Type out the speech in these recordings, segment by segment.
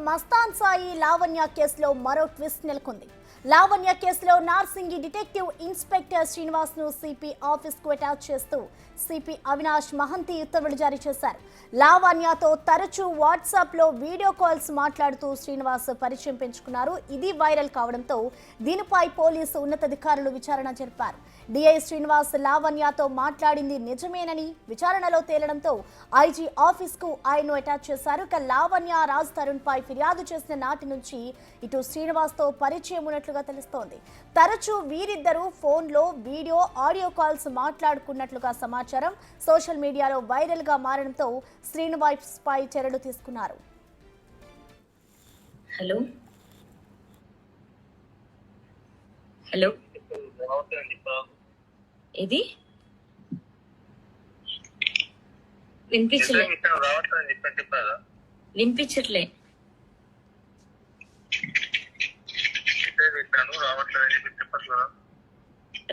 మస్తాన్ సాయి లావణ్య కేసులో మరో ట్విస్ట్ నెలకొంది. లావణ్య కేసులో నార్సింగి డిటెక్టివ్ ఇన్స్పెక్టర్ శ్రీనివాస్ ను సిపి ఆఫీస్ కు అటాచ్ చేస్తూ సిపి అవినాష్ మహంతి ఉత్తర్వులు జారీ చేశారు. లావణ్యతో తరచూ వాట్సాప్ లో వీడియో కాల్స్ మాట్లాడుతూ శ్రీనివాస్ పరిచయం పెంచుకున్నారు. ఇది వైరల్ కావడంతో దీనిపై పోలీసు ఉన్నతాధికారులు విచారణ జరిపారు. డిఐ శ్రీనివాస్ లావణ్యతో మాట్లాడింది నిజమేనని విచారణలో తేలడంతో ఐజీ ఆఫీస్ కు ఆయన్ను అటాచ్ చేశారు. ఇక లావణ్య రాజ్ తరుణ్ పై ఫిర్యాదు చేసిన నాటి నుంచి ఇటు శ్రీనివాస్ తో పరిచయం ఉన్నట్లుగా తెలుస్తోంది. తరచూ వీరిద్దరూ ఫోన్లో వీడియో ఆడియో కాల్స్ మాట్లాడుకున్నట్లుగా సమాచారం సోషల్ మీడియాలో వైరల్ గా మారడంతో శ్రీనివాస్ పై చర్యలు తీసుకున్నారు. హలో హలో ఇది వినిపించలే వినిపించట్లే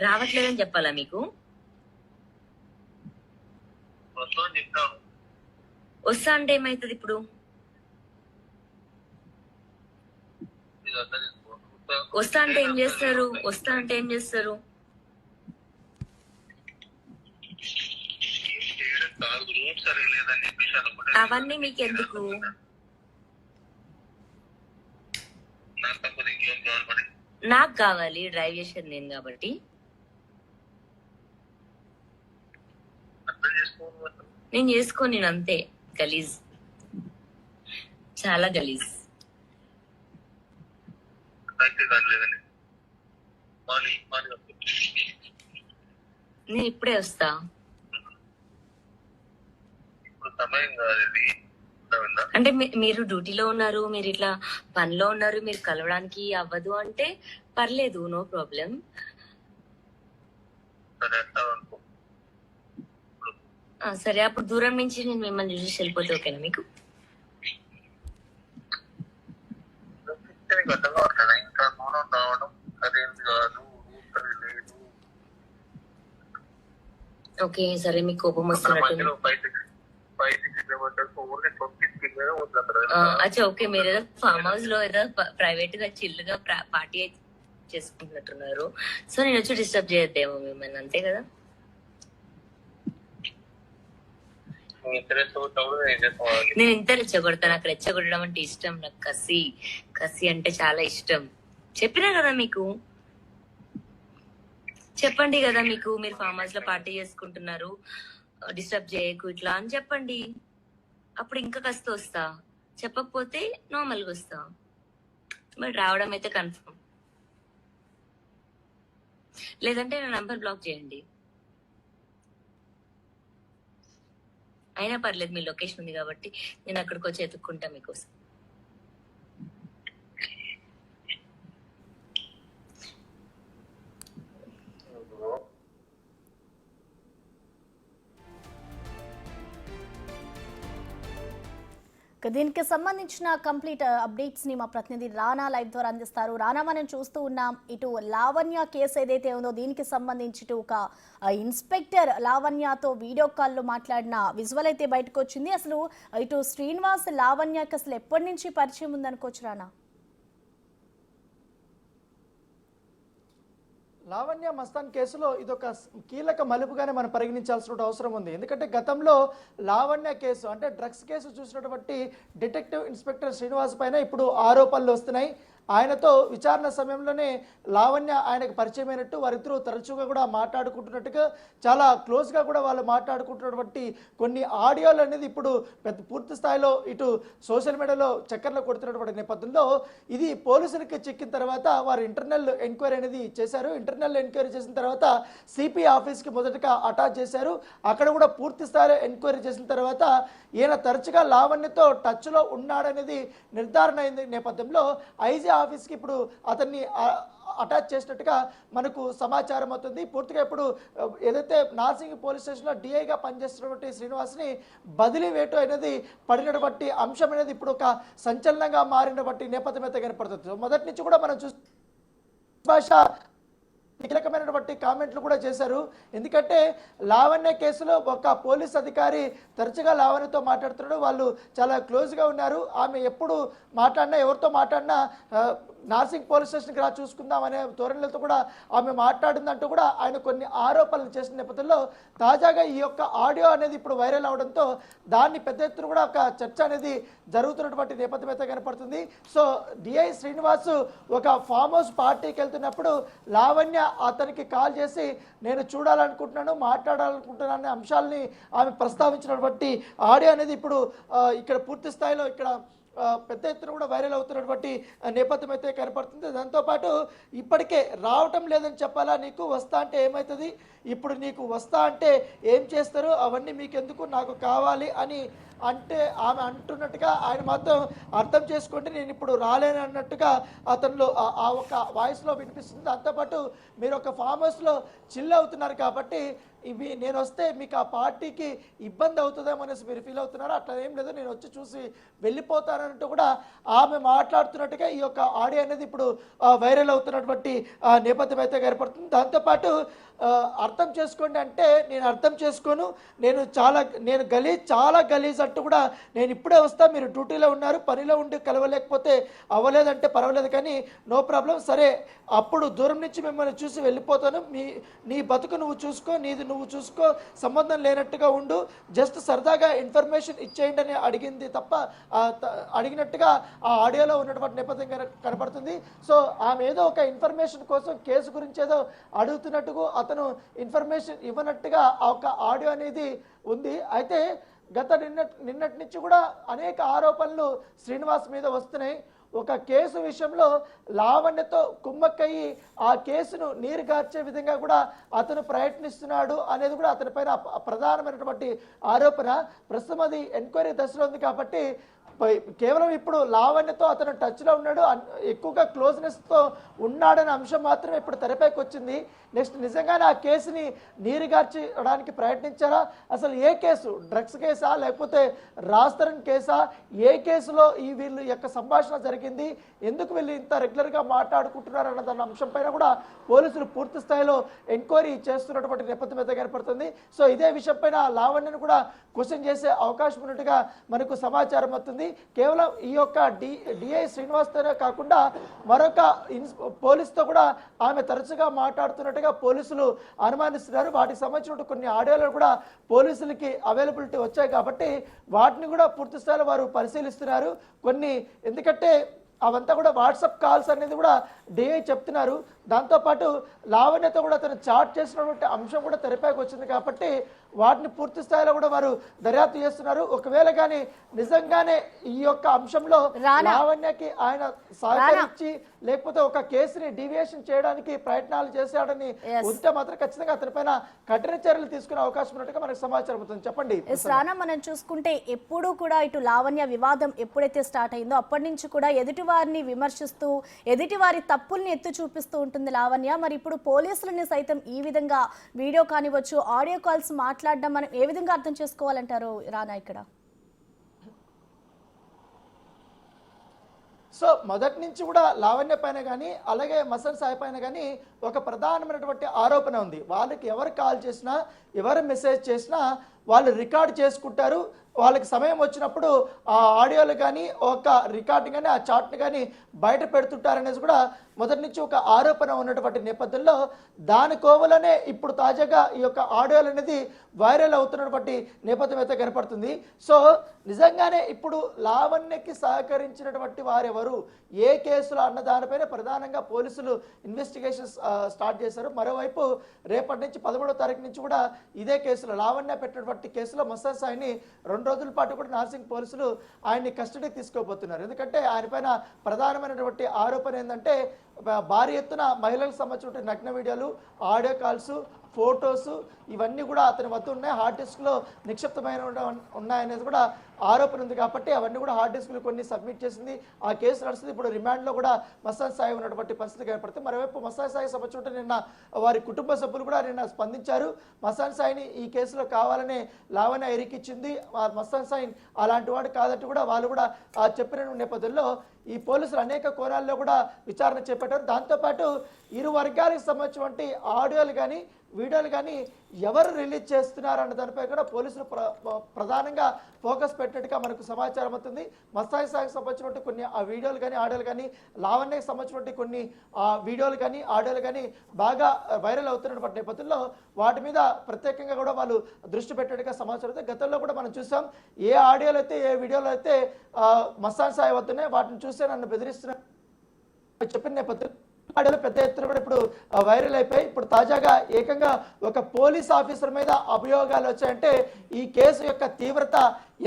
రావట్లేదని చెప్పాలా మీకు? వస్తా అంటే ఏమైతుంది ఇప్పుడు? వస్తా అంటే ఏం చేస్తారు? వస్తా అంటే ఏం చేస్తారు? అవన్నీ మీకు ఎందుకు? నాకు కావాలి, డ్రైవ్ చేసేది నేను కాబట్టి. నేను చేసుకోను, నేను అంతే గలీజ్, చాలా గలీజ్. నేను ఇప్పుడే వస్తా. అంటే మీరు డ్యూటీలో ఉన్నారు, మీరు ఇట్లా పనిలో ఉన్నారు, మీరు కలవడానికి అవ్వదు అంటే పర్లేదు, నో ప్రాబ్లం. సరే, అప్పుడు దూరం నుంచి నేను మిమ్మల్ని చూసి వెళ్ళిపోతే ఓకేనా మీకు? ఓకే సరే, మీకు కోపం వస్తున్నట్టు. అచ్చా ఓకే, మీరు ఏదో ఫామ్ హౌస్ లో ఏదో ప్రైవేట్ గా చిల్ గా పార్టీ చేసుకుంటున్నట్టున్నారు. సో నేను వచ్చి డిస్టర్బ్ చేయొద్దేమో మిమ్మల్ని, అంతే కదా? నేను ఇంత రెచ్చగొడతాను, నాకు రెచ్చగొట్టడం అంటే ఇష్టం, నాకు కసి కసి అంటే చాలా ఇష్టం. చెప్పినా కదా మీకు, చెప్పండి కదా మీకు, మీరు ఫామ్ హౌస్ లో పార్టీ చేసుకుంటున్నారు, డిస్టర్బ్ చేయకు ఇట్లా అని చెప్పండి. అప్పుడు ఇంకా కస్త వస్తా, చెప్పకపోతే నార్మల్గా వస్తా. మరి రావడం అయితే కన్ఫర్మ్, లేదంటే నా నంబర్ బ్లాక్ చేయండి. అయినా పర్లేదు, మీ లొకేషన్ ఉంది కాబట్టి నేను అక్కడికి వచ్చి ఎత్తుక్కుంటా మీకోసం. దీనికి సంబంధించిన కంప్లీట్ అప్డేట్స్ ని మా ప్రతినిధి రానా లైవ్ ద్వారా అందిస్తారు. రానా, మనం చూస్తూ ఉన్నాం, ఇటు లావణ్య కేసు ఏదైతే ఉందో దీనికి సంబంధించి ఒక ఇన్స్పెక్టర్ లావణ్యతో వీడియో కాల్లో మాట్లాడిన విజువల్ అయితే బయటకు వచ్చింది. అసలు ఇటు శ్రీనివాస్ లావణ్యకి అసలు ఎప్పటి నుంచి పరిచయం ఉందనుకోవచ్చు రానా? లావణ్య మస్తాన్ కేసులో ఇదొక కీలక మలుపుగానే మనం పరిగణించాల్సిన అవసరం ఉంది. ఎందుకంటే గతంలో లావణ్య కేసు అంటే డ్రగ్స్ కేసు చూసినటువంటి డిటెక్టివ్ ఇన్స్పెక్టర్ శ్రీనివాస్ పైన ఇప్పుడు ఆరోపణలు వస్తున్నాయి. ఆయనతో విచారణ సమయంలోనే లావణ్య ఆయనకు పరిచయమైనట్టు, వారిద్దరూ తరచుగా కూడా మాట్లాడుకుంటున్నట్టుగా, చాలా క్లోజ్గా కూడా వాళ్ళు మాట్లాడుకుంటున్నటువంటి కొన్ని ఆడియోలు అనేది ఇప్పుడు పూర్తి స్థాయిలో ఇటు సోషల్ మీడియాలో చక్కర్లు కొడుతున్నటువంటి నేపథ్యంలో ఇది పోలీసులకి చిక్కిన తర్వాత వారు ఇంటర్నల్ ఎంక్వైరీ అనేది చేశారు. ఇంటర్నల్ ఎంక్వైరీ చేసిన తర్వాత సిపి ఆఫీస్కి మొదటగా అటాచ్ చేశారు. అక్కడ కూడా పూర్తి స్థాయిలో ఎంక్వైరీ చేసిన తర్వాత ఈయన తరచుగా లావణ్యతో టచ్లో ఉన్నాడనేది నిర్ధారణ అయిన నేపథ్యంలో ఐజీ ఆఫీస్కి ఇప్పుడు అతన్ని అటాచ్ చేసినట్టుగా మనకు సమాచారం అవుతుంది. పూర్తిగా ఇప్పుడు ఏదైతే నార్సింగి పోలీస్ స్టేషన్లో డిఐగా పనిచేస్తున్నటువంటి శ్రీనివాస్ని బదిలీ వేటు అనేది పడినటువంటి అంశం అనేది ఇప్పుడు ఒక సంచలనంగా మారినటువంటి నేపథ్యం అయితే కనపడుతుంది. మొదటి నుంచి కూడా మనం భాష కీలకమైనటువంటి కామెంట్లు కూడా చేశారు. ఎందుకంటే లావణ్య కేసులో ఒక పోలీస్ అధికారి తరచుగా లావణ్యతో మాట్లాడుతున్నాడు, వాళ్ళు చాలా క్లోజ్గా ఉన్నారు. ఆమె ఎప్పుడు మాట్లాడినా, ఎవరితో మాట్లాడినా నార్సింగ్ పోలీస్ స్టేషన్కి రా చూసుకుందాం అనే ధోరణులతో కూడా ఆమె మాట్లాడిందంటూ కూడా ఆయన కొన్ని ఆరోపణలు చేసిన నేపథ్యంలో తాజాగా ఈ యొక్క ఆడియో అనేది ఇప్పుడు వైరల్ అవడంతో దాన్ని పెద్ద ఎత్తున కూడా ఒక చర్చ అనేది జరుగుతున్నటువంటి నేపథ్యం అయితే కనపడుతుంది. సో డిఐ శ్రీనివాస్ ఒక ఫామ్ హౌస్ పార్టీకి వెళ్తున్నప్పుడు లావణ్య అతనికి కాల్ చేసి నేను చూడాలనుకుంటున్నాను, మాట్లాడాలనుకుంటున్నాను అనే అంశాలని ఆమె ప్రస్తావించినటువంటి ఆడియో అనేది ఇప్పుడు ఇక్కడ పూర్తి స్థాయిలో ఇక్కడ పెద్ద ఎత్తున కూడా వైరల్ అవుతున్నటువంటి నేపథ్యం అయితే కనపడుతుంది. దాంతోపాటు ఇప్పటికే రావటం లేదని చెప్పాలా, నీకు వస్తా అంటే ఏమవుతుంది, ఇప్పుడు నీకు వస్తా అంటే ఏం చేస్తారు, అవన్నీ మీకెందుకు, నాకు కావాలి అని అంటే ఆమె అంటున్నట్టుగా ఆయన మాత్రం అర్థం చేసుకోండి, నేను ఇప్పుడు రాలేను అన్నట్టుగా అతనిలో ఆ ఒక వాయిస్లో వినిపిస్తుంది. దాంతోపాటు మీరు ఒక ఫామ్ హౌస్లో చిల్ అవుతున్నారు కాబట్టి ఇవి నేను వస్తే మీకు ఆ పార్టీకి ఇబ్బంది అవుతుందేమో అనేసి మీరు ఫీల్ అవుతున్నారు, అట్లా ఏం లేదు, నేను వచ్చి చూసి వెళ్ళిపోతానంటూ కూడా ఆమె మాట్లాడుతున్నట్టుగా ఈ యొక్క ఆడియో అనేది ఇప్పుడు వైరల్ అవుతున్నటువంటి నేపథ్యం అయితే ఏర్పడుతుంది. దాంతోపాటు అర్థం చేసుకోండి అంటే నేను అర్థం చేసుకోను, నేను చాలా గలీజ్ అంటూ కూడా నేను ఇప్పుడే వస్తా, మీరు డ్యూటీలో ఉన్నారు, పనిలో ఉండి కలవలేకపోతే అవ్వలేదంటే పర్వాలేదు కానీ నో ప్రాబ్లం, సరే అప్పుడు దూరం నుంచి మిమ్మల్ని చూసి వెళ్ళిపోతాను, నీ బతుకు నువ్వు చూసుకో, నీది నువ్వు చూసుకో, సంబంధం లేనట్టుగా ఉండు, జస్ట్ సరదాగా ఇన్ఫర్మేషన్ ఇచ్చేయండి అని అడిగింది తప్ప అడిగినట్టుగా ఆ ఆడియోలో ఉన్నటువంటి నేపథ్యం కనపడుతుంది. సో ఆమె ఏదో ఒక ఇన్ఫర్మేషన్ కోసం కేసు గురించి ఏదో అడుగుతున్నట్టుగా అతను ఇన్ఫర్మేషన్ ఇవ్వనట్టుగా ఒక ఆడియో అనేది ఉంది. అయితే గత నిన్నటి నుంచి కూడా అనేక ఆరోపణలు శ్రీనివాస్ మీద వస్తున్నాయి. ఒక కేసు విషయంలో లావణ్యతో కుమ్మక్కయ్యి ఆ కేసును నీరుగార్చే విధంగా కూడా అతను ప్రయత్నిస్తున్నాడు అనేది కూడా అతని పైన ప్రధానమైనటువంటి ఆరోపణ. ప్రస్తుతం అది ఎంక్వైరీ దశలో ఉంది కాబట్టి కేవలం ఇప్పుడు లావణ్యతో అతను టచ్లో ఉన్నాడు, ఎక్కువగా క్లోజ్నెస్తో ఉన్నాడనే అంశం మాత్రమే ఇప్పుడు తెరపైకి వచ్చింది. నెక్స్ట్ నిజంగానే ఆ కేసుని నీరుగార్చడానికి ప్రయత్నించారా, అసలు ఏ కేసు, డ్రగ్స్ కేసా లేకపోతే రాస్తరన్ కేసా, ఏ కేసులో వీళ్ళు యొక్క సంభాషణ జరిగింది, ఎందుకు వీళ్ళు ఇంత రెగ్యులర్గా మాట్లాడుకుంటున్నారు అన్న దాని అంశం పైన కూడా పోలీసులు పూర్తి స్థాయిలో ఎంక్వైరీ చేస్తున్నటువంటి నేపథ్యం అయితే ఏర్పడుతుంది. సో ఇదే విషయం పైన లావణ్యను కూడా క్వశ్చన్ చేసే అవకాశం ఉన్నట్టుగా మనకు సమాచారం వస్తుంది. కేవలం ఈ యొక్క డిఐ శ్రీనివాస్తోనే కాకుండా మరొక పోలీసుతో కూడా ఆమె తరచుగా మాట్లాడుతున్నట్టుగా పోలీసులు అనుమానిస్తున్నారు. వాటికి సంబంధించిన కొన్ని ఆడియోలు కూడా పోలీసులకి అవైలబిలిటీ వచ్చాయి కాబట్టి వాటిని కూడా పూర్తి స్థాయిలో వారు పరిశీలిస్తున్నారు. కొన్ని ఎందుకంటే అవంతా కూడా వాట్సాప్ కాల్స్ అనేది కూడా డిఐ చెప్తున్నారు. దాంతోపాటు లావణ్యతో కూడా తను చాట్ చేసినటువంటి అంశం కూడా తెరపైకి వచ్చింది కాబట్టి వాటిని పూర్తి స్థాయిలో కూడా వారు దర్యాప్తు చేస్తున్నారు. ఒకవేళ కానీ నిజంగానే ఈ యొక్క అంశంలో లావణ్యకి ఆయన సహకరించి లేకపోతే ఒక కేసుని డీవియేషన్ చేయడానికి ప్రయత్నాలు చేశాడని ఉంటే మాత్రం ఖచ్చితంగా అతనిపైన కఠిన చర్యలు తీసుకునే అవకాశం ఉన్నట్టుగా మనకు సమాచారం అవుతుంది. చెప్పండి రానా, మనం చూసుకుంటే ఎప్పుడూ కూడా ఇటు లావణ్య వివాదం ఎప్పుడైతే స్టార్ట్ అయిందో అప్పటి నుంచి కూడా ఎదుటి వారిని విమర్శిస్తూ ఎదుటి వారి తప్పుల్ని ఎత్తు చూపిస్తూ ఉంటుంది లావణ్య. మరి ఇప్పుడు పోలీసులని సైతం ఈ విధంగా వీడియో కానివచ్చు, ఆడియో కాల్స్ మాట్లాడడం మనం ఏ విధంగా అర్థం చేసుకోవాలంటారు రానా ఇక్కడ? సో మొదటి నుంచి కూడా లావణ్య పైన కానీ అలాగే మసన్ సాయి పైన కానీ ఒక ప్రధానమైనటువంటి ఆరోపణ ఉంది. వాళ్ళకి ఎవరు కాల్ చేసినా ఎవరు మెసేజ్ చేసినా వాళ్ళు రికార్డ్ చేసుకుంటారు. వాళ్ళకి సమయం వచ్చినప్పుడు ఆ ఆడియోలు కానీ ఒక రికార్డింగ్ కానీ ఆ చాట్ని కానీ బయట పెడుతుంటారనేది కూడా మొదటి నుంచి ఒక ఆరోపణ ఉన్నటువంటి నేపథ్యంలో దాని కోవలనే ఇప్పుడు తాజాగా ఈ యొక్క ఆడియోలు అనేది వైరల్ అవుతున్నటువంటి నేపథ్యం అయితే కనపడుతుంది. సో నిజంగానే ఇప్పుడు లావణ్యకి సహకరించినటువంటి వారెవరు, ఏ కేసులు అన్న దానిపైన ప్రధానంగా పోలీసులు ఇన్వెస్టిగేషన్స్ స్టార్ట్ చేశారు. మరోవైపు రేపటి నుంచి 13వ తారీఖు నుంచి కూడా ఇదే కేసులో లావణ్య పెట్టినటువంటి కేసులో మస్తాన్ సాయిని 2 రోజుల పాటు కూడా నార్సింగ్ పోలీసులు ఆయన్ని కస్టడీకి తీసుకోబోతున్నారు. ఎందుకంటే ఆయన పైన ప్రధానమైనటువంటి ఆరోపణ ఏంటంటే భారీ ఎత్తున మహిళలకు సంబంధించిన నగ్న వీడియోలు, ఆడియో కాల్స్, ఫొటోస్ ఇవన్నీ కూడా అతని వద్ద ఉన్నాయి, హార్డ్ డిస్క్లో నిక్షిప్తమైన ఉన్నాయనేది కూడా ఆరోపణ ఉంది. కాబట్టి అవన్నీ కూడా హార్డ్ డిస్క్లు కొన్ని సబ్మిట్ చేసింది. ఆ కేసు నడుస్తుంది. ఇప్పుడు రిమాండ్లో కూడా మస్తాన్ సాయి ఉన్నటువంటి పరిస్థితి ఏర్పడుతుంది. మరోవైపు మస్తాన్ సాయి సంబంధించిన నిన్న వారి కుటుంబ సభ్యులు కూడా నిన్న స్పందించారు. మస్తాన్ సాయిని ఈ కేసులో కావాలనే లావణ్య ఎరికిచ్చింది, మస్తాన్ సాయి అలాంటి వాడు కాదంటూ కూడా వాళ్ళు కూడా చెప్పిన నేపథ్యంలో ఈ పోలీసులు అనేక కోణాల్లో కూడా విచారణ చేపట్టారు. దాంతోపాటు ఇరు వర్గాలకు సంబంధించినటువంటి ఆడియోలు కానీ వీడియోలు కానీ ఎవరు రిలీజ్ చేస్తున్నారు అన్న దానిపై కూడా పోలీసులు ప్రధానంగా ఫోకస్ పెట్టినట్టుగా మనకు సమాచారం అవుతుంది. మస్తాయి సాగుకు సంబంధించినటువంటి కొన్ని ఆ వీడియోలు కానీ ఆడియోలు కానీ, లావణ్యకు సంబంధించినటువంటి కొన్ని వీడియోలు కానీ ఆడియోలు కానీ బాగా వైరల్ అవుతున్నటువంటి నేపథ్యంలో వాటి మీద ప్రత్యేకంగా కూడా వాళ్ళు దృష్టి పెట్టినట్టుగా సమాచారం అవుతుంది. గతంలో కూడా మనం చూసాం, ఏ ఆడియోలు అయితే ఏ వీడియోలు అయితే మస్తాన్ సాయి వస్తున్నాయి వాటిని చూస్తే నన్ను బెదిరిస్తున్నారు చెప్పిన నేపథ్యం ఆడియోలు పెద్ద ఎత్తున కూడా ఇప్పుడు వైరల్ అయిపోయి ఇప్పుడు తాజాగా ఏకంగా ఒక పోలీస్ ఆఫీసర్ మీద అభియోగాలు వచ్చాయంటే ఈ కేసు యొక్క తీవ్రత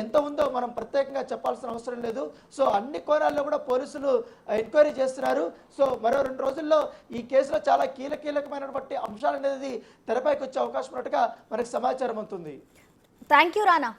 ఎంత ఉందో మనం ప్రత్యేకంగా చెప్పాల్సిన అవసరం లేదు. సో అన్ని కోణాల్లో కూడా పోలీసులు ఎంక్వైరీ చేస్తున్నారు. సో మరో 2 రోజుల్లో ఈ కేసులో చాలా కీలకమైనటువంటి అంశాలు అనేది తెరపైకి వచ్చే అవకాశం ఉన్నట్టుగా మనకు సమాచారం అవుతుంది. Thank you Rana.